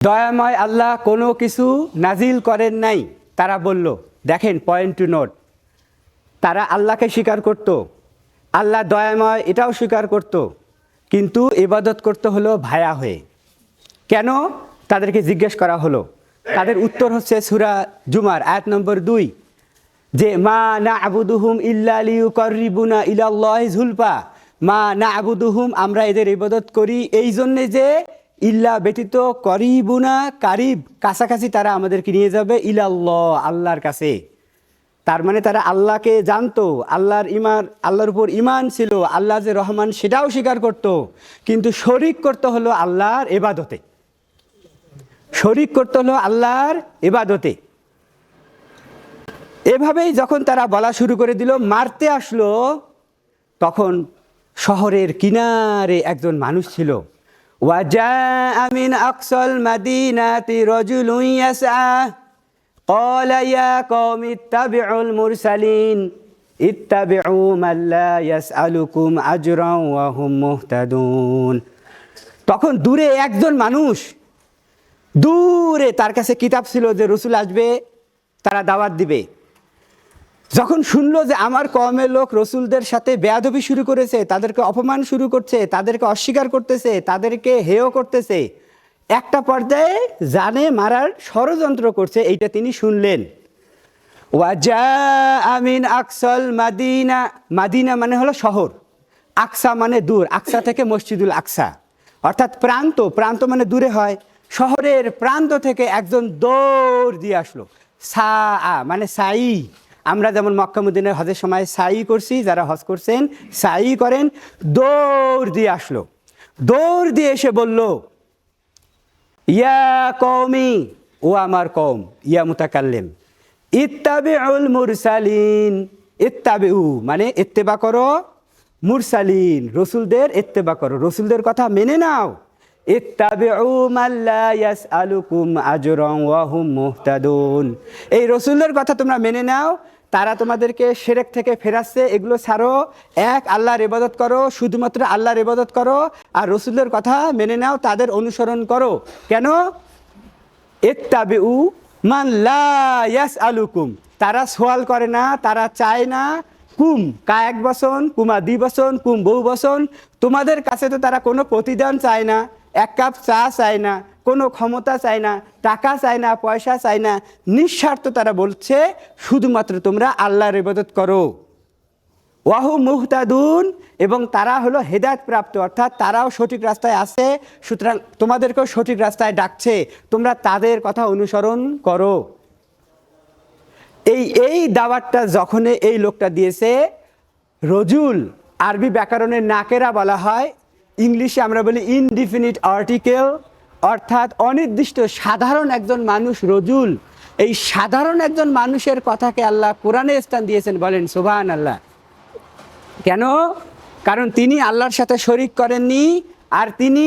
দয়াময় আল্লাহ কোনো কিছু নাজিল করেন নাই। তারা বলল, দেখেন পয়েন্ট টু নোট, তারা আল্লাহকে স্বীকার করত, আল্লাহ দয়াময় এটাও স্বীকার করত, কিন্তু ইবাদত করতে হলো ভায়া হয়ে। কেন? তাদেরকে জিজ্ঞেস করা হলো। তাদের উত্তর হচ্ছে সূরা জুমার আয়াত নম্বর 2, যে মা না'বুদুহুম ইল্লা লিয়ুকাররিবুনা ইলাল্লাহি যুলফা। মা না'বুদুহুম, আমরা এদের ইবাদত করি এই জন্যে যে ইল্লা ব্যতীত, করিবুনা কারিব, কাছাকাছি তারা আমাদেরকে নিয়ে যাবে, ইলাল্লাহ আল্লাহর কাছে। তার মানে তারা আল্লাহকে জানতো, আল্লাহর উপর ইমান ছিল, আল্লাহ যে রহমান সেটাও স্বীকার করত, কিন্তু শরিক করতে হলো আল্লাহর ইবাদতে, শরিক করতে হলো আল্লাহর ইবাদতে। এভাবেই যখন তারা বলা শুরু করে দিল, মারতে আসলো, তখন শহরের কিনারে একজন মানুষ ছিল। ওয়াজাআ মিন আকসাল মাদিনাতি রাজুলুন ইয়াসআ ক্বালা ইয়া কওমি ইত্তাবিউল মুরসালিন ইত্তাবিউ মান লা ইয়াসআলুকুম আজরান ওয়া হুম মুহতাদুন। তখন দূরে একজন মানুষ, দূরে তার কাছে কিতাব ছিল যে রসুল আসবে, তারা দাওয়াত দিবে। যখন শুনলো যে আমার কওমের লোক রসুলদের সাথে বেয়াদবি শুরু করেছে, তাদেরকে অপমান শুরু করছে, তাদেরকে অস্বীকার করতেছে, তাদেরকে হেয় করতেছে, একটা পর্যায়ে জানে মারার ষড়যন্ত্র করছে, এইটা তিনি শুনলেন। ওয়াজাআ মিন আকসাল মাদিনা, মাদিনা মানে হলো শহর, আকসা মানে দূর, আকসা থেকে মসজিদুল আকসা, অর্থাৎ প্রান্ত, প্রান্ত মানে দূরে হয়। শহরের প্রান্ত থেকে একজন দৌড় দিয়ে আসলো। সাআ মানে সাই, আমরা যেমন মক্কা মদিনায় হজের সময় সাই করছি, যারা হজ করছেন সাই করেন, দৌড় দিয়ে আসলো। দৌড় দিয়ে এসে বলল, ইয়া কওমি, ও আমার কওম, ইয়া মুতাকাল্লিম, ইত্তাবিউল মুরসালিন, ইত্তাবিউ মানে ইত্তেবা করো, মুরসালিন রসুলদের ইত্তেবা করো, রসুলদের কথা মেনে নাও। ইত্তাবিউ মান লা ইয়াসআলুকুম আজরান ওয়া হুম মুহতাদুন, এই রসুলদের কথা তোমরা মেনে নাও, তারা তোমাদেরকে শিরক থেকে ফেরাচ্ছে, এগুলো ছাড়ো, এক আল্লাহর ইবাদত করো, শুধুমাত্র আল্লাহর ইবাদত করো, আর রসুলদের কথা মেনে নাও, তাদের অনুসরণ করো। কেন? ইত্তাবিউ মান লা ইয়াসআলুকুম, তারা সওয়াল করে না, তারা চায় না, কুম কা এক বচন, কুমা দ্বি বচন, কুম বহু বচন, তোমাদের কাছে তো তারা কোনো প্রতিদান চায় না, এক কাপ চা চায় না, কোনো ক্ষমতা চায় না, টাকা চায় না, পয়সা চায় না, নিঃস্বার্থ তারা বলছে শুধুমাত্র তোমরা আল্লাহর ইবাদত করো। ওয়াহু মুহতাদুন, এবং তারা হলো হেদায়েত প্রাপ্ত, অর্থাৎ তারাও সঠিক রাস্তায় আছে, সুতরাং তোমাদেরকেও সঠিক রাস্তায় ডাকছে, তোমরা তাদের কথা অনুসরণ করো। এই দাওয়াতটা যখন এই লোকটা দিয়েছে, রজুল আরবি ব্যাকরণের নাকেরা বলা হয়, ইংলিশে আমরা বলি ইনডিফিনিট আর্টিকেল, অর্থাৎ অনির্দিষ্ট সাধারণ একজন মানুষ রজুল। এই সাধারণ একজন মানুষের কথাকে আল্লাহ কোরআনে স্থান দিয়েছেন, বলেন সুবহানাল্লাহ। কেন? কারণ তিনি আল্লাহর সাথে শরিক করেননি, আর তিনি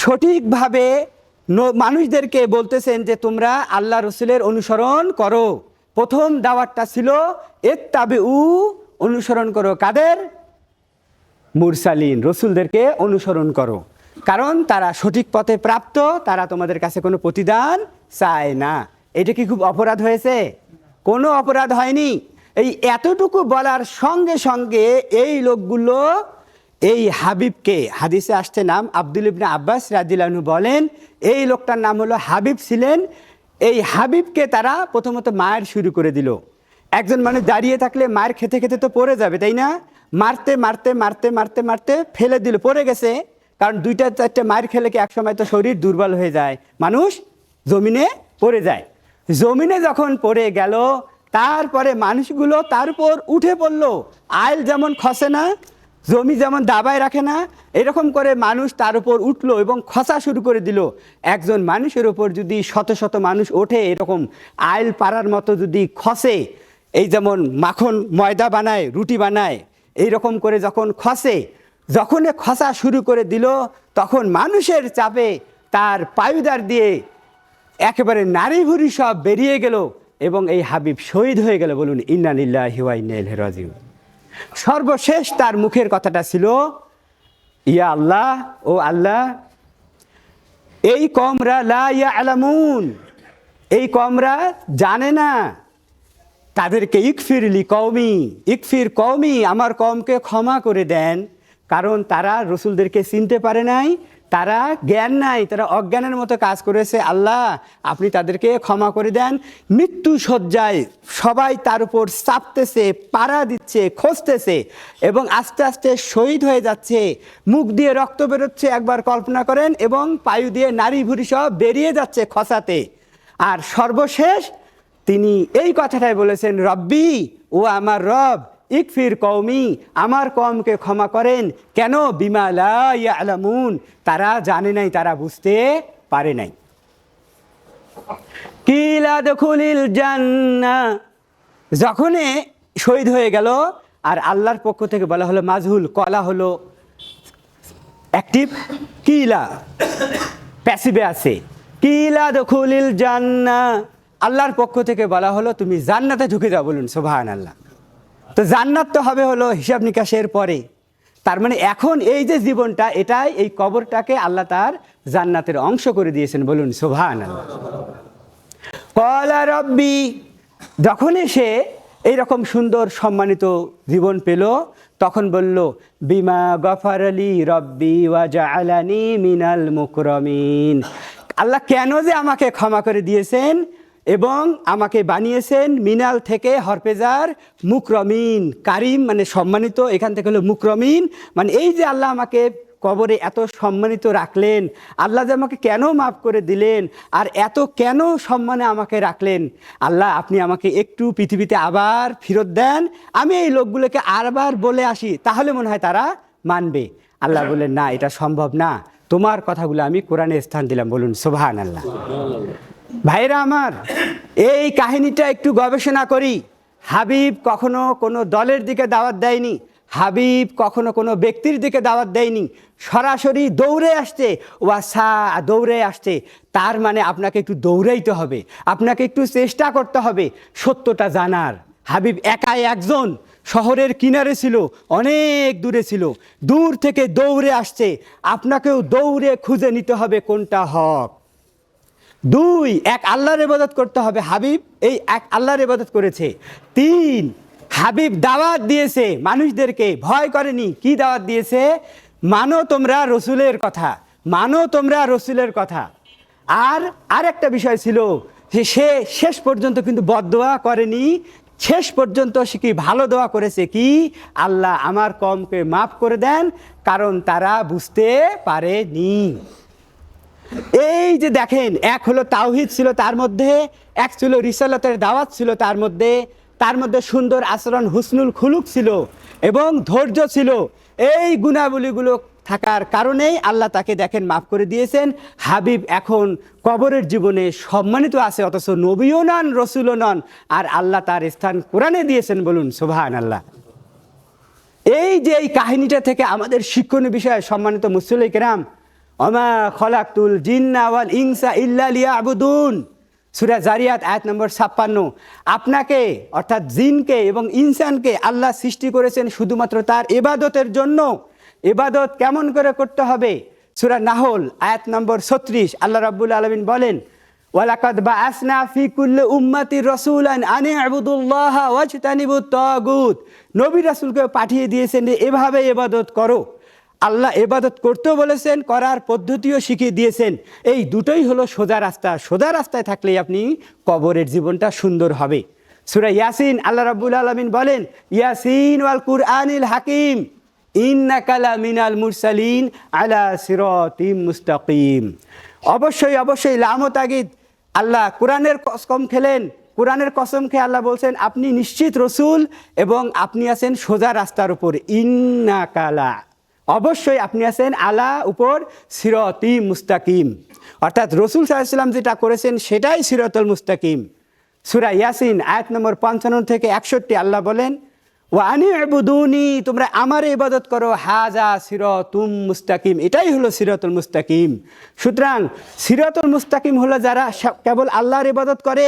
সঠিকভাবে মানুষদেরকে বলতেছেন যে তোমরা আল্লাহ রসুলের অনুসরণ করো। প্রথম দাওয়াতটা ছিল ইত্তাবিউ, অনুসরণ করো, কাদের? মুরসালিন, রসুলদেরকে অনুসরণ করো, কারণ তারা সঠিক পথে প্রাপ্ত, তারা তোমাদের কাছে কোনো প্রতিদান চায় না। এটা কি খুব অপরাধ হয়েছে? কোনো অপরাধ হয়নি। এই এতটুকু বলার সঙ্গে সঙ্গে এই লোকগুলো এই হাবিবকে, হাদিসে আসছে নাম আব্দুল ইবনে আব্বাস রাদিয়াল্লাহু আনহু বলেন, এই লোকটার নাম হলো হাবিব ছিলেন। এই হাবিবকে তারা প্রথমত মায়ের শুরু করে দিল। একজন মানুষ দাঁড়িয়ে থাকলে মায়ের খেতে খেতে তো পড়ে যাবে, তাই না? মারতে মারতে মারতে মারতে মারতে ফেলে দিল, পড়ে গেছে। কারণ 2-4টে মায়ের খেলে কি একসময় তো শরীর দুর্বল হয়ে যায়, মানুষ জমিনে পড়ে যায়। জমিনে যখন পড়ে গেল, তারপরে মানুষগুলো তার উপর উঠে পড়লো। আইল যেমন খসে না, জমি যেমন দাবায় রাখে না, এরকম করে মানুষ তার উপর উঠলো এবং খসা শুরু করে দিল। একজন মানুষের উপর যদি শত শত মানুষ ওঠে, এরকম আইল পাড়ার মতো যদি খসে, এই যেমন মাখন ময়দা বানায়, রুটি বানায়, এইরকম করে যখন খসে, যখন খসা শুরু করে দিল, তখন মানুষের চাপে তার পায়ুদার দিয়ে একেবারে নারী ভুরি সব বেরিয়ে গেল, এবং এই হাবিব শহীদ হয়ে গেল। বলুন ইন্না লিল্লাহি ওয়া ইন্না ইলাইহি রাজিউন। সর্বশেষ তার মুখের কথাটা ছিল, ইয়া আল্লাহ, ও আল্লাহ, এই কওমরা লা ইয়ালামুন, এই কওমরা জানে না। তাদেরকে ইকফির কওমি, আমার কওমকে ক্ষমা করে দেন। কারণ তারা রসুলদেরকে চিনতে পারে নাই, তারা জ্ঞান নাই, তারা অজ্ঞানের মতো কাজ করেছে। আল্লাহ আপনি তাদেরকে ক্ষমা করে দেন। মৃত্যু শয্যায় সবাই তার উপর চাপতেছে, পাড়া দিচ্ছে, খসতেছে এবং আস্তে আস্তে শহীদ হয়ে যাচ্ছে। মুখ দিয়ে রক্ত বেরোচ্ছে, একবার কল্পনা করেন, এবং পায়ু দিয়ে নাড়ি ভুঁড়ি সব বেরিয়ে যাচ্ছে খসাতে। আর সর্বশেষ তিনি এই কথাটাই বলেছেন, রব্বি, ও আমার রব, ইকফির কওমি, আমার কওমকে ক্ষমা করেন। কেন? বিমা লা ইয়ালামুন, তারা জানে নাই, তারা বুঝতে পারে নাই। কিলা দখুলিল জান্নাহ, যখন শহীদ হয়ে গেল আর আল্লাহর পক্ষ থেকে বলা হলো মাজহুল, কলা হলো অ্যাক্টিভ, কিলা প্যাসিভে আছে। কিলা দখুলিল জান্নাহ, আল্লাহর পক্ষ থেকে বলা হলো তুমি জান্নাতে ঢুকে যাও। বলুন সুবহানাল্লাহ। তো জান্নাত তো হবে হলো হিসাব নিকাশের পরে। তার মানে এখন এই যে জীবনটা, এটাই, এই কবরটাকে আল্লাহ তার জান্নাতের অংশ করে দিয়েছেন। বলুন সুবহানাল্লাহ। ক্বালা রব্বি, যখন সে এইরকম সুন্দর সম্মানিত জীবন পেল, তখন বলল বিমা গফারলি রব্বি ওয়া জাআলানি মিনাল মুকরামিন, আল্লাহ কেন যে আমাকে ক্ষমা করে দিয়েছেন এবং আমাকে বানিয়েছেন মিনাল থেকে হরপেজার মুকরমিন, কারিম মানে সম্মানিত, এখান থেকে হলো মুকরমিন, মানে এই যে আল্লাহ আমাকে কবরে এত সম্মানিত রাখলেন, আল্লাহ যে আমাকে কেন মাফ করে দিলেন আর এত কেন সম্মানে আমাকে রাখলেন, আল্লাহ আপনি আমাকে একটু পৃথিবীতে আবার ফেরত দেন, আমি এই লোকগুলোকে আরবার বলে আসি, তাহলে মনে হয় তারা মানবে। আল্লাহ বললেন না, এটা সম্ভব না, তোমার কথাগুলো আমি কোরআনে স্থান দিলাম। বলুন সুবহানাল্লাহ। ভাইরা আমার, এই কাহিনীটা একটু গবেষণা করি। হাবিব কখনো কোনো দলের দিকে দাওয়াত দেয়নি, হাবিব কখনো কোনো ব্যক্তির দিকে দাওয়াত দেয়নি, সরাসরি দৌড়ে আসছে, ওয়াসা দৌড়ে আসছে। তার মানে আপনাকে একটু দৌড়াইতে হবে, আপনাকে একটু চেষ্টা করতে হবে সত্যটা জানার। হাবিব একাই একজন, শহরের কিনারে ছিল, অনেক দূরে ছিল, দূর থেকে দৌড়ে আসছে। আপনাকেও দৌড়ে খুঁজে নিতে হবে কোনটা হক। দুই, এক আল্লাহর ইবাদত করতে হবে। হাবিব এই এক আল্লাহর ইবাদত করেছে। তিন, হাবিব দাওয়াত দিয়েছে মানুষদেরকে, ভয় করেনি। কি দাওয়াত দিয়েছে? মানো তোমরা রসুলের কথা, মানো তোমরা রসুলের কথা। আর আরেকটা বিষয় ছিল যে সে শেষ পর্যন্ত কিন্তু বদদোয়া করেনি, শেষ পর্যন্ত সে কি ভালো দোয়া করেছে, কি আল্লাহ আমার কওমকে মাফ করে দেন, কারণ তারা বুঝতে পারেনি। এই যে দেখেন, এক হলো তাওহীদ ছিল তার মধ্যে, এক ছিল রিসালাতের দাওয়াত ছিল তার মধ্যে, তার মধ্যে সুন্দর আচরণ, হুসনুল খুলুক ছিল এবং ধৈর্য ছিল। এই গুণাবলীগুলো থাকার কারণেই আল্লাহ তাকে দেখেন মাফ করে দিয়েছেন। হাবিব এখন কবরের জীবনে সম্মানিত আছে, অথচ নবীও নন, রসুলও নন, আর আল্লাহ তার স্থান কোরআনে দিয়েছেন। বলুন সুবহানাল্লাহ। এই যে এই কাহিনীটা থেকে আমাদের শিক্ষণীয় বিষয়, সম্মানিত মুসল্লি কেরাম, ওমা খলাকতুল জিন্না ওয়াল ইনসা ইল্লা লিয়াবুদুন, সূরা জারিয়াত আয়াত নম্বর 56। আপনাকে অর্থাৎ জিনকে এবং ইনসানকে আল্লাহ সৃষ্টি করেছেন শুধুমাত্র তার ইবাদতের জন্য। ইবাদত কেমন করে করতে হবে? সূরা নাহল আয়াত নম্বর 36 আল্লাহ রাব্বুল আলামিন বলেন, ওয়ালাকাদ বাআসনা ফি কুল্লি উম্মাতি রাসূলান আন ইবুদুল্লাহা ওয়াজতানিবুত তাগুত, নবী রাসূলকে পাঠিয়ে দিয়েছেন যে এভাবে ইবাদত করো। আল্লাহ ইবাদত করতেও বলেছেন, করার পদ্ধতিও শিখিয়ে দিয়েছেন। এই দুটোই হলো সোজা রাস্তা। সোজা রাস্তায় থাকলেই আপনি কবরের জীবনটা সুন্দর হবে। সূরা ইয়াসিন আল্লাহ রাব্বুল আলামিন বলেন, ইয়াসিন ওয়াল কুরআনিল হাকিম ইন্নাকা লামিনাল মুরসালিন আলা সিরাতিম মুস্তাকিম। অবশ্যই অবশ্যই লাম তাগিদ, আল্লাহ কোরআনের কসম খেলেন, কোরআনের কসম খেয়ে আল্লাহ বলছেন আপনি নিশ্চিত রসুল এবং আপনি আছেন সোজা রাস্তার উপর। ইন্নাকা লা, অবশ্যই আপনি আছেন আলা উপর সিরাতি মুস্তাকিম, অর্থাৎ রসুল সাল্লাল্লাহু আলাইহি ওয়াসাল্লাম যেটা করেছেন সেটাই সিরাতুল মুস্তাকিম। সূরা ইয়াসিন আয়াত নম্বর 55 থেকে 61 আল্লাহ বলেন, ওয়া আনি ইবুদুনি, তোমরা আমার ইবাদত করো, হাজা সিরাতুম মুস্তাকিম, এটাই হলো সিরাতুল মুস্তাকিম। সুতরাং সিরাতুল মুস্তাকিম হলো যারা কেবল আল্লাহর ইবাদত করে,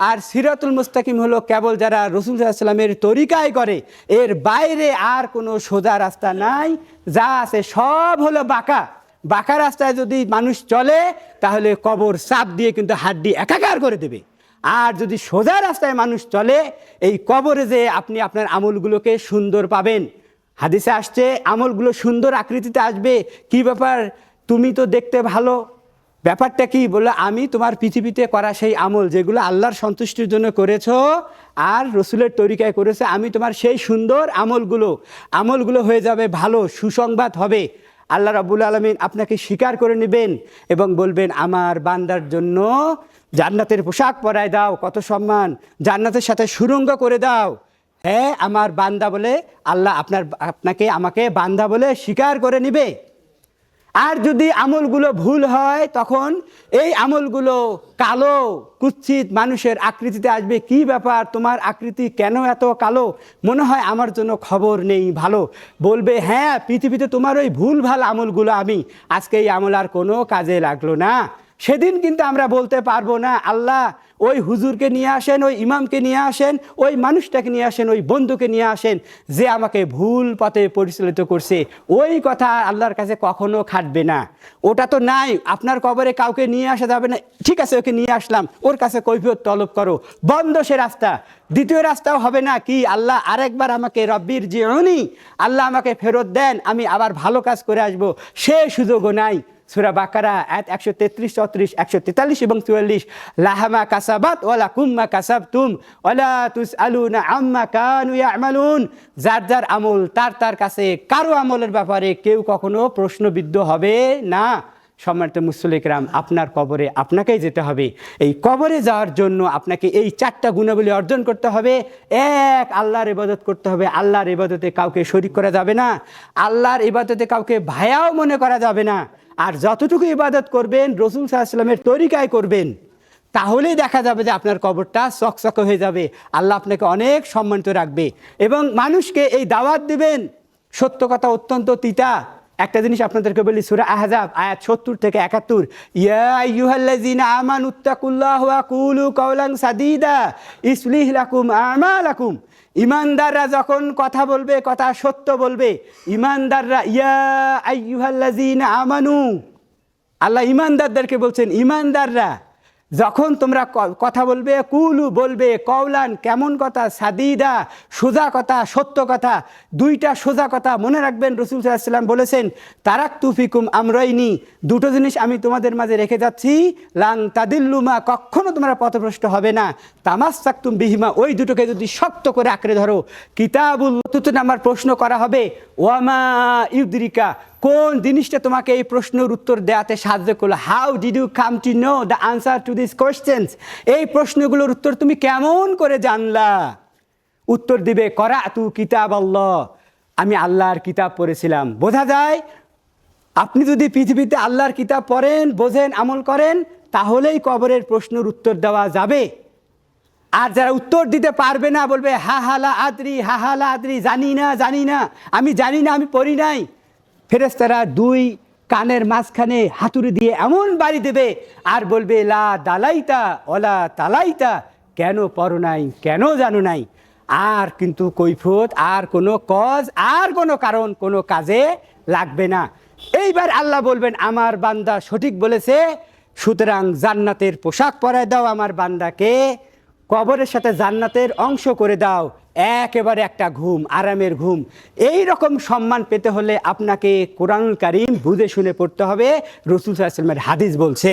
আর সিরাতুল মুস্তাকিম হলো কেবল যারা রাসূল সাল্লাল্লাহু আলাইহি ওয়াসাল্লামের তরিকায় করে। এর বাইরে আর কোনো সোজা রাস্তা নাই, যা আছে সব হলো বাঁকা। বাঁকা রাস্তায় যদি মানুষ চলে তাহলে কবর চাপ দিয়ে কিন্তু হাড্ডি একাকার করে দেবে। আর যদি সোজা রাস্তায় মানুষ চলে, এই কবরে যে আপনি আপনার আমলগুলোকে সুন্দর পাবেন। হাদিসে আসছে আমলগুলো সুন্দর আকৃতিতে আসবে। কি ব্যাপার, তুমি তো দেখতে ভালো, ব্যাপারটা কি? বললো আমি তোমার পৃথিবীতে করা সেই আমল যেগুলো আল্লাহর সন্তুষ্টির জন্য করেছো আর রসুলের তরিকায় করেছে, আমি তোমার সেই সুন্দর আমলগুলো হয়ে যাবে ভালো, সুসংবাদ হবে। আল্লাহ রাব্বুল আলামিন আপনাকে স্বীকার করে নেবেন এবং বলবেন আমার বান্দার জন্য জান্নাতের পোশাক পরায় দাও, কত সম্মান, জান্নাতের সাথে সুরঙ্গ করে দাও। হ্যাঁ আমার বান্দা বলে আল্লাহ আপনাকে আমাকে বান্দা বলে স্বীকার করে নিবে। আর যদি আমলগুলো ভুল হয় তখন এই আমলগুলো কালো কুৎসিত মানুষের আকৃতিতে আসবে। কি ব্যাপার, তোমার আকৃতি কেন এত কালো? মনে হয় আমার জন্য খবর নেই ভালো। বলবে হ্যাঁ পৃথিবীতে তোমার ওই ভুল ভাল আমলগুলো আমি, আজকে এই আমল আর কোনো কাজে লাগলো না। সেদিন কিন্তু আমরা বলতে পারবো না আল্লাহ ওই হুজুরকে নিয়ে আসেন, ওই ইমামকে নিয়ে আসেন, ওই মানুষটাকে নিয়ে আসেন, ওই বন্ধুকে নিয়ে আসেন যে আমাকে ভুল পথে পরিচালিত করছে। ওই কথা আল্লাহর কাছে কখনো খাটবে না, ওটা তো নাই। আপনার কবরে কাউকে নিয়ে আসা যাবে না, ঠিক আছে ওকে নিয়ে আসলাম, ওর কাছে কৈফিয়ত তলব করো, বন্ধ সে রাস্তা। দ্বিতীয় রাস্তাও হবে না, কি আল্লাহ আরেকবার আমাকে রব্বির জিউনি, আল্লাহ আমাকে ফেরত দেন, আমি আবার ভালো কাজ করে আসবো, সে সুযোগও নাই। সূরা বাকারা আয়াত 133, 34, 143 এবং 44, লাহামা কাসাবাত ওয়ালা কুম্মা কাসাবতুম ওয়ালা তুসআলুনা আম্মা কানু ইয়ামালুন। যার যার আমল তার কাছে, কারো আমলের ব্যাপারে কেউ কখনো প্রশ্নবিদ্ধ হবে না। সম্মানিত মুসল্লি কিরাম, আপনার কবরে আপনাকেই যেতে হবে। এই কবরে যাওয়ার জন্য আপনাকে এই 4টা গুণাবলী অর্জন করতে হবে। এক, আল্লাহর ইবাদত করতে হবে। আল্লাহর ইবাদতে কাউকে শরীক করা যাবে না, আল্লাহর ইবাদতে কাউকে ভায়াও মনে করা যাবে না। আর যতটুকু ইবাদত করবেন রাসূল সাল্লাল্লাহু আলাইহি ওয়াসাল্লামের তরিকায় করবেন, তাহলেই দেখা যাবে যে আপনার কবরটা চকচকে হয়ে যাবে। আল্লাহ আপনাকে অনেক সম্মানিত রাখবে এবং মানুষকে এই দাওয়াত দিবেন। সত্য কথা অত্যন্ত তিতা। একটা জিনিস আপনাদেরকে বলি, সূরা আহজাব আয়াত 70 থেকে 71, ইয়া আইয়ুহাল্লাযীনা আমানুত্তাকুল্লাহ ওয়া কুলু কাওলান সাদীদা ইসলিহ লাকুম আমালাকুম। ইমানদাররা যখন কথা বলবে, কথা সত্য বলবে। ইমানদাররা, ইয়া আইয়ুহাল্লাযীনা আমানু, আল্লাহ ইমানদারদেরকে বলছেন, ইমানদাররা যখন তোমরা কথা বলবে, কুলু বলবে, কওলান কেমন কথা, সাদিদা সোজা কথা, সত্য কথা। 2টা সোজা কথা মনে রাখবেন। রাসূল সাল্লাল্লাহু আলাইহি ওয়াসাল্লাম বলেছেন, তারাকতু ফিকুম আমরাইনি, 2টো জিনিস আমি তোমাদের মাঝে রেখে যাচ্ছি, লাং তাদিল্লুমা, কখনো তোমরা পথভ্রষ্ট হবে না, তামাসসাকতুম বিহিমা, ওই 2টোকে যদি শক্ত করে আঁকড়ে ধরো। কিতাবুল্লাহ, আমার প্রশ্ন করা হবে, ওয়ামা ইউদরিকা, কোন জিনিসটা তোমাকে এই প্রশ্নের উত্তর দেওয়াতে সাহায্য করলো? How did you come to know the answer to this questions? এই প্রশ্নগুলোর উত্তর তুমি কেমন করে জানলা? উত্তর দিবে, করাতু কিতাব আল্লাহ, আমি আল্লাহর কিতাব পড়েছিলাম। বোঝা যায় আপনি যদি পৃথিবীতে আল্লাহর কিতাব পড়েন, বোঝেন, আমল করেন, তাহলেই কবরের প্রশ্নের উত্তর দেওয়া যাবে। আর যারা উত্তর দিতে পারবে না, বলবে হাহালা আদরি, হাহালা আদরি, জানি না, আমি জানি না, আমি পড়ি নাই, ফেরেশতারা 2 কানের মাঝখানে হাতুড়ি দিয়ে এমন বাড়ি দেবে আর বলবে লা দালাইতা ওলা তালাইতা, কেন পড়ো নাই, কেন জানো নাই। আর কিন্তু কৈফিয়ত, আর কোনো কজ, আর কোনো কারণ, কোনো কাজে লাগবে না। এইবার আল্লাহ বলবেন আমার বান্দা সঠিক বলেছে, সুতরাং জান্নাতের পোশাক পরায় দাও আমার বান্দাকে, কবরের সাথে জান্নাতের অংশ করে দাও, একেবারে একটা ঘুম, আরামের ঘুম। এই রকম সম্মান পেতে হলে আপনাকে কোরআনুল কারীম বুঝে শুনে পড়তে হবে। রাসূল সাল্লাল্লাহু আলাইহি ওয়াসাল্লামের হাদিস বলছে।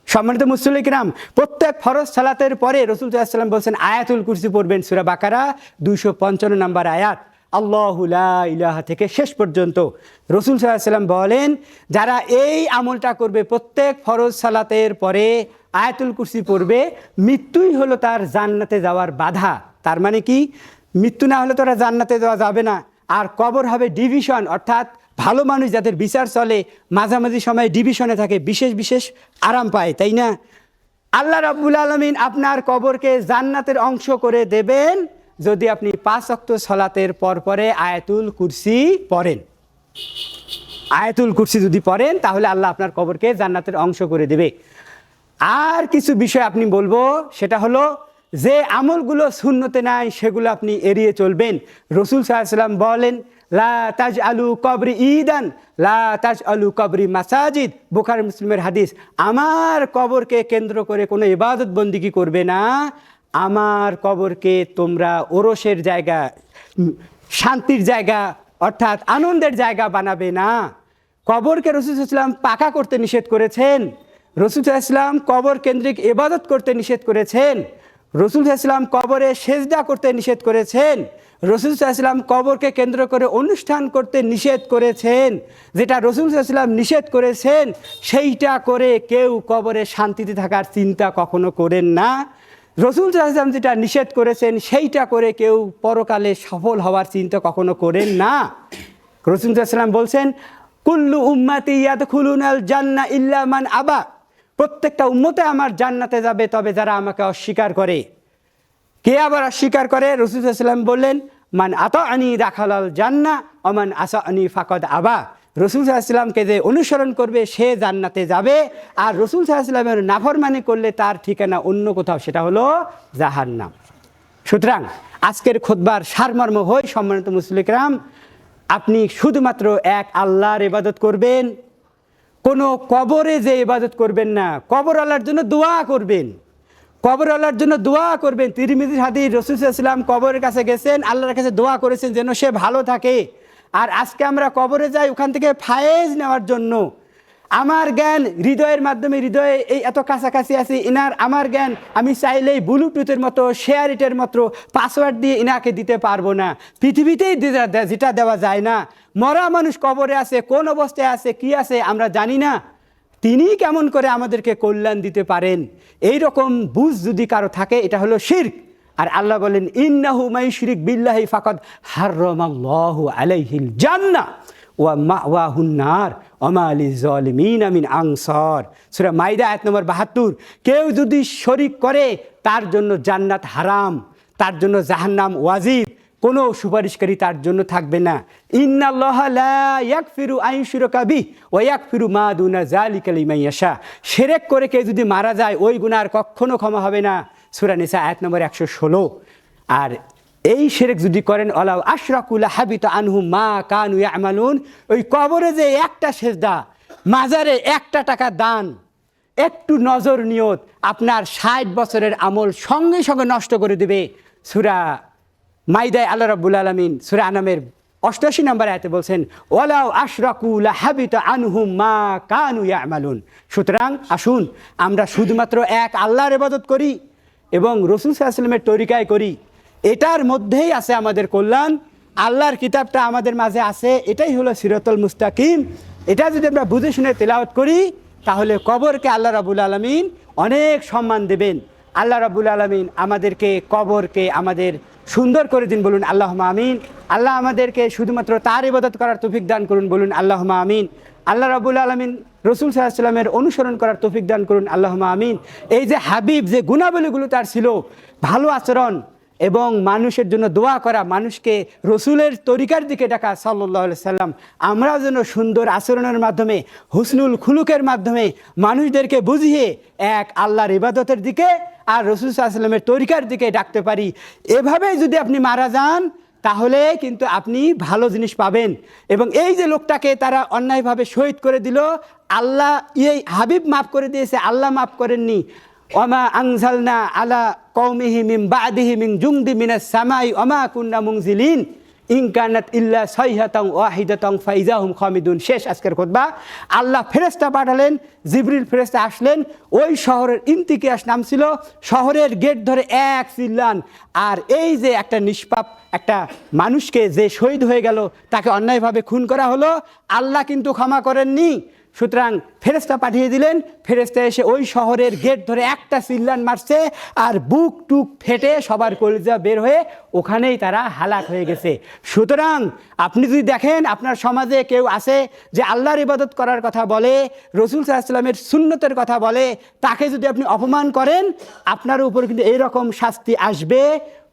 সম্মানিত মুসল্লি কিরাম, প্রত্যেক ফরজ সালাতের পরে রাসূল সাল্লাল্লাহু আলাইহি ওয়াসাল্লাম বলছেন আয়াতুল কুরসি পড়বেন। সূরা বাকারা 255 নম্বর আয়াত, আল্লাহু লা ইলাহা থেকে শেষ পর্যন্ত। রাসূল সাল্লাল্লাহু আলাইহি ওয়াসাল্লাম বলেন, যারা এই আমলটা করবে, প্রত্যেক ফরজ সালাতের পরে আয়াতুল কুরসি পড়বে, মৃত্যুই হলো তার জান্নাতে যাওয়ার বাধা। তার মানে কি, মৃত্যু না হলে তোরা জান্নাতে যাওয়া যাবে না। আর কবর হবে ডিভিশন, অর্থাৎ ভালো মানুষ যাদের বিচার চলে মাঝামাঝি সময় ডিভিশনে থাকে, বিশেষ আরাম পায়, তাই না? আল্লাহ রাব্বুল আলামিন আপনার কবরকে জান্নাতের অংশ করে দেবেন যদি আপনি 5 ওয়াক্ত সালাতের পরে আয়াতুল কুরসি পড়েন। আয়াতুল কুরসি যদি পড়েন তাহলে আল্লাহ আপনার কবরকে জান্নাতের অংশ করে দেবে। আর কিছু বিষয় আপনি বলবো, সেটা হলো যে আমলগুলো সুন্নতে নাই সেগুলো আপনি এড়িয়ে চলবেন। রাসূল সাল্লাল্লাহু আলাইহি ওয়াসাল্লাম বলেন, লা তাজআলু কবরি ঈদান লা তাজআলু কবরি মাসাজিদ, বুখারী মুসলিমের হাদিস। আমার কবরকে কেন্দ্র করে কোনো ইবাদত বন্দিগি করবে না, আমার কবরকে তোমরা ওরসের জায়গা, শান্তির জায়গা অর্থাৎ আনন্দের জায়গা বানাবে না। কবরকে রাসূল সাল্লাল্লাহু আলাইহি ওয়াসাল্লাম পাকা করতে নিষেধ করেছেন, রাসূল সাল্লাল্লাহু আলাইহি ওয়াসাল্লাম কবর কেন্দ্রিক ইবাদত করতে নিষেধ করেছেন, রাসূল সাল্লাল্লাহু আলাইহি ওয়াসাল্লাম কবরে সেজদা করতে নিষেধ করেছেন, রাসূল সাল্লাল্লাহু আলাইহি ওয়াসাল্লাম কবরকে কেন্দ্র করে অনুষ্ঠান করতে নিষেধ করেছেন। যেটা রাসূল সাল্লাল্লাহু আলাইহি ওয়াসাল্লাম নিষেধ করেছেন সেইটা করে কেউ কবরে শান্তিতে থাকার চিন্তা কখনো করেন না। রাসূল সাল্লাল্লাহু আলাইহি ওয়াসাল্লাম যেটা নিষেধ করেছেন সেইটা করে কেউ পরকালে সফল হওয়ার চিন্তা কখনো করেন না। রাসূল সাল্লাল্লাহু আলাইহি ওয়াসাল্লাম বলছেন, কুল্লু উম্মতি ইয়াদখুলুনাল জান্নাহ ইল্লা মান আবা, প্রত্যেকটা উম্মতে আমার জান্নাতে যাবে তবে যারা আমাকে অস্বীকার করে। কে আবার অস্বীকার করে? রাসূল সাল্লাল্লাহু আলাইহি ওয়াসাল্লাম বললেন, মান আতাআনি দাখালাল জান্নাহ ওয়া মান আসাআনি ফাকাদ আবা। রাসূল সাল্লাল্লাহু আলাইহি ওয়াসাল্লামকে যে অনুসরণ করবে সে জান্নাতে যাবে, আর রাসূল সাল্লাল্লাহু আলাইহি ওয়াসাল্লামের নাফরমানি করলে তার ঠিকানা অন্য কোথাও, সেটা হলো জাহান্নাম। সুতরাং আজকের খুতবার সারমর্ম হয়, সম্মানিত মুসলিম কিরাম, আপনি শুধুমাত্র এক আল্লাহর ইবাদত করবেন, কোনো কবরে যে ইবাদত করবেন না। কবর আল্লাহর জন্য দোয়া করবেন, কবর আল্লাহর জন্য দোয়া করবেন। তিরমিজির হাদিস, রাসূল সাল্লাল্লাহু আলাইহি ওয়াসাল্লাম কবরের কাছে গেছেন, আল্লাহর কাছে দোয়া করেছেন যেন সে ভালো থাকে। আর আজকে আমরা কবরে যাই ওখান থেকে ফায়েজ নেওয়ার জন্য। আমার জ্ঞান হৃদয়ের মাধ্যমে, হৃদয়ে এই এত কাছাকাছি আছি ইনার, আমার জ্ঞান আমি চাইলেই ব্লুটুথের মতো, শেয়ারিটের মতো পাসওয়ার্ড দিয়ে ইনাকে দিতে পারবো না। পৃথিবীতেই যেটা দেওয়া যায় না। মরা মানুষ কবরে আছে, কোন অবস্থায় আছে, কি আছে আমরা জানি না, তিনি কেমন করে আমাদেরকে কল্যাণ দিতে পারেন? এই রকম বুঝ যদি কারো থাকে, এটা হলো শিরক। আর আল্লাহ বলেন, ইন্নাহু মাইশরিক বিল্লাহি ফাকাদ হারামাল্লাহু আলাইহিল জান্নাহ ওয়া মাওয়াহুন নার ওয়া মা লিযালিমিনা মিন আনসার। সূরা মাইদা আয়াত নম্বর ৭২। কেউ যদি শরিক করে তার জন্য জান্নাত হারাম, তার জন্য জাহান্নাম ওয়াজিব, কোনো সুপারিশকারী তার জন্য থাকবে না। ইন্নাল্লাহা লা ইয়াগফিরু আন ইউশরাকা বিহি ওয়া ইয়াগফিরু মা দুনা যালিকা লিমান ইয়াশা। শিরক করে কেউ যদি মারা যায় ওই গুনাহ আর কখনো ক্ষমা হবে না। সূরা নিসা আয়াত নম্বর ১১৬। আর এই শিরক যদি করেন, আলাউ আশরাকু লাহাবিতা আনহুম মা কানু ইয়ামালুন, ওই কবরে যে একটা সেজদা, মাজারে একটা টাকা দান, একটু নজর নিয়ত আপনার ৬০ বছরের আমল সঙ্গে সঙ্গে নষ্ট করে দেবে। সূরা মাইদায় আল্লাহ রাব্বুল আলামিন সূরা আনামের ৮৮ নম্বর আয়াতে বলছেন, ওয়ালাউ আশরাকু লাহাবিতা আনহুম মা কানু ইয়ামালুন। সুতরাং আসুন আমরা শুধুমাত্র এক আল্লাহর ইবাদত করি এবং রাসূল সাল্লাল্লাহু আলাইহি ওয়াসাল্লামের তরিকায় করি। এটার মধ্যেই আছে আমাদের কল্যাণ। আল্লাহর কিতাবটা আমাদের মাঝে আছে, এটাই হলো সিরাতুল মুস্তাকিম। এটা যদি আমরা বুঝে শুনে তেলাওয়াত করি তাহলে কবরকে আল্লাহ রাব্বুল আলামিন অনেক সম্মান দেবেন। আল্লাহ রাব্বুল আলামিন আমাদেরকে কবরকে আমাদের সুন্দর করে দিন, বলুন আল্লাহুম্মা আমিন। আল্লাহ আমাদেরকে শুধুমাত্র তার ইবাদত করার তৌফিক দান করুন, বলুন আল্লাহুম্মা আমিন। আল্লাহ রাব্বুল আলামিন রাসূল সাল্লাল্লাহু আলাইহি ওয়াসাল্লামের অনুসরণ করার তৌফিক দান করুন, আল্লাহুম্মা আমিন। এই যে হাবিব, যে গুণাবলীগুলো তার ছিল, ভালো আচরণ এবং মানুষের জন্য দোয়া করা, মানুষকে রসুলের তরিকার দিকে ডাকা সাল্লাল্লাহু আলাইহি সাল্লাম, আমরাও যেন সুন্দর আচরণের মাধ্যমে, হুসনুল খুলুকের মাধ্যমে মানুষদেরকে বুঝিয়ে এক আল্লাহর ইবাদতের দিকে আর রসুল সাল্লাল্লাহু আলাইহি সাল্লামের তরিকার দিকে ডাকতে পারি। এভাবেই যদি আপনি মারা যান তাহলে কিন্তু আপনি ভালো জিনিস পাবেন। এবং এই যে লোকটাকে তারা অন্যায়ভাবে শহীদ করে দিল, আল্লাহ এই হাবিব মাফ করে দিয়েছে, আল্লাহ মাফ করেননি। ওমা আনজালনা আলা কওমিহি মিন বাদিহি মিন জুনদি মিনাস সামাই ওমা কুন্না মুনজিলিন ইন কানাত ইল্লা সাইহাতান ওয়াহিদাতান ফাইজাহুম খামিদুন। শেষ আজকের খুতবা। আল্লাহ ফেরেশতা পাঠালেন, জিবরিল ফেরেশতা আসলেন, ওই শহরের ইন্তিকিয়াস নাম ছিল, শহরের গেট ধরে এক চিল্লান। আর এই যে একটা নিষ্পাপ একটা মানুষকে যে শহীদ হয়ে গেল, তাকে অন্যায়ভাবে খুন করা হলো, আল্লাহ কিন্তু ক্ষমা করেননি। সুতরাং ফেরেশতা পাঠিয়ে দিলেন, ফেরেশতা এসে ওই শহরের গেট ধরে একটা চিল্লান মারছে, আর বুক টুক ফেটে সবার কলিজা বের হয়ে ওখানেই তারা হালাক হয়ে গেছে। সুতরাং আপনি যদি দেখেন আপনার সমাজে কেউ আছে যে আল্লাহর ইবাদত করার কথা বলে, রাসূল সাল্লাল্লাহু আলাইহি ওয়াসাল্লামের সুন্নতের কথা বলে, তাকে যদি আপনি অপমান করেন, আপনার উপর কিন্তু এইরকম শাস্তি আসবে,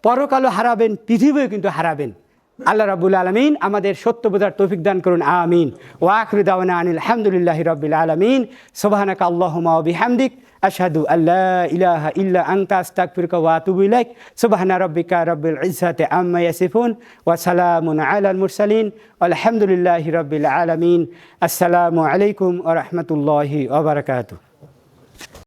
পরকালও হারাবেন, পৃথিবীও কিন্তু হারাবেন। আল্লাহ রাব্বুল আলামিন আমাদের সত্য বোঝার তৌফিক দান করুন, আমিন। ওয়া আখিরু দাওয়ানা আনিল হামদুলিল্লাহি রাব্বিল আলামিন। সুবহানাকা আল্লাহুম্মা ওয়া বিহামদিক আশহাদু আল্লা ইলাহা ইল্লা আনতা আস্তাগফিরুকা ওয়া আতুবু ইলাইক। সুবহানা রাব্বিকা রাব্বিল ইজ্জাতি আম্মা ইয়াসিফুন ওয়া সালামুন আলাল মুরসালিন আলহামদুলিল্লাহি রাব্বিল আলামিন। আসসালামু আলাইকুম ওয়া রাহমাতুল্লাহি ওয়া বারাকাতুহু।